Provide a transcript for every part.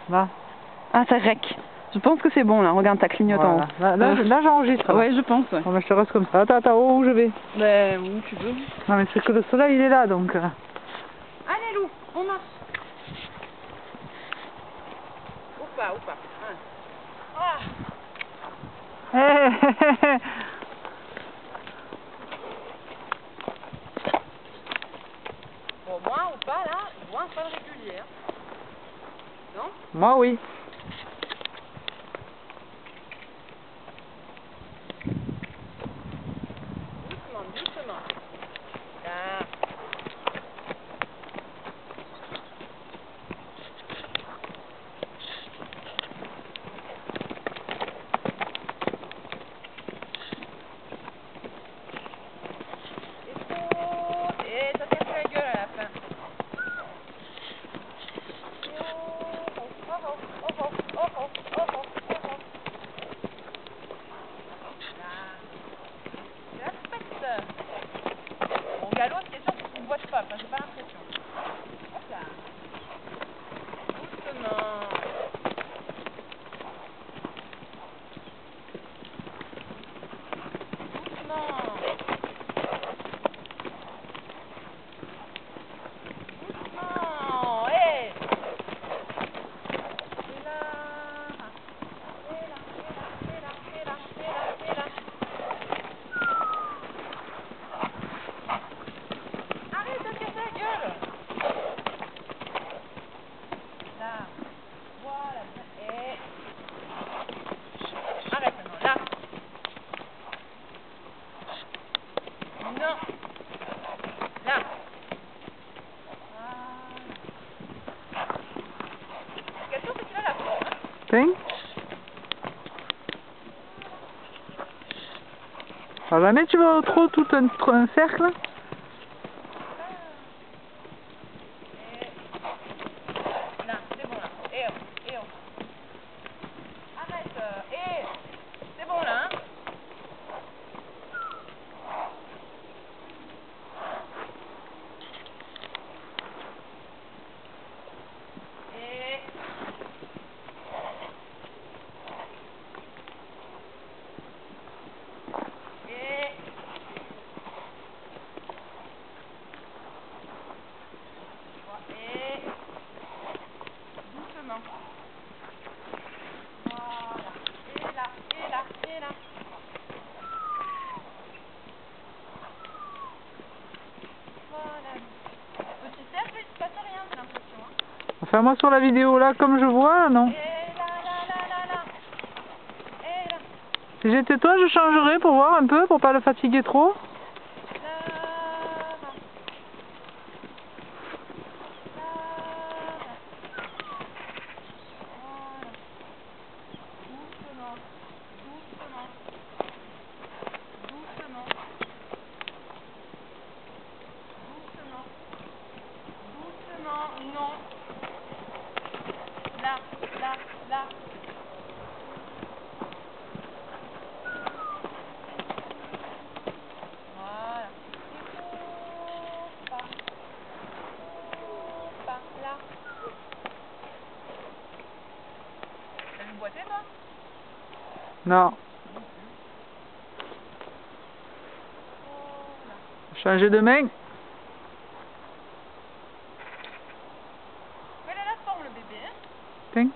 Là. Ah, ça rec. Je pense que c'est bon là, regarde, ça clignote en haut. Voilà. Là j'enregistre. Ouais, je pense. Ouais. Bon, mais je te reste comme ça. Attends, où je vais? Ben, où tu veux. Non, mais c'est que le soleil il est là donc. Allez, Lou, on marche. Oupa, oupa. Ah. Bon, moi ou pas là, je vois un sol régulier. Hein. Non? Moi oui. Doucement, doucement. Là. Et ça casse la gueule à la fin. Mon galop, c'est sûr que tu ne boites pas, enfin, j'ai pas l'impression. Hop là. Doucement. Doucement. Doucement. Hé. Et là. Et là, et là, et là, et là, et là, et là. Arrête de casser la gueule. Là. Voilà. Et... Arrête maintenant. Là. Non. Là. Quelle chose est-ce qu'il a la forme, hein? Tiens. Alors jamais tu vas trop tout un cercle. Là, c'est bon là. Et oh. Arrête. C'est bon là, hein? Et... Et... Et... Doucement. Voilà. Et là, et là, et là. Voilà. Petit cercle, il se passe rien, j'ai l'impression. Hein. Enfin moi sur la vidéo là comme je vois non. Et là. Et là. Si j'étais toi je changerais pour voir un peu pour pas le fatiguer trop. Non. Là. Voilà. Pas là. T'as vu boiter, toi? Non. Changer de main. Mais elle a la forme, le bébé, hein? Tiens.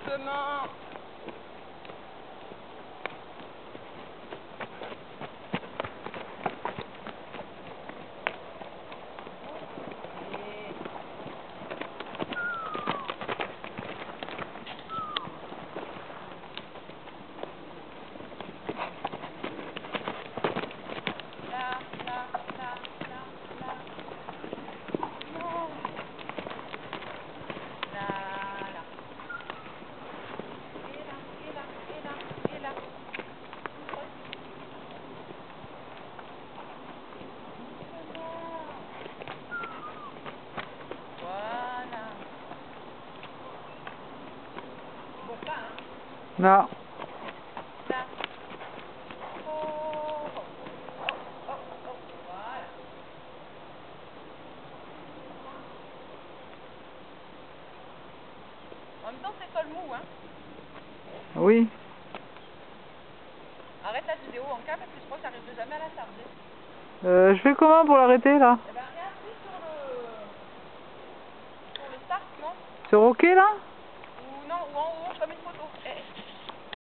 Doucement. Non. Là. Oh, oh, oh, oh, oh, voilà. En même temps, c'est sol mou, hein. Oui. Arrête la vidéo en cas parce que je crois que j'arriverai jamais à la charger. Je fais comment pour l'arrêter là? Eh ben, réappuie sur le start, non? Sur OK là?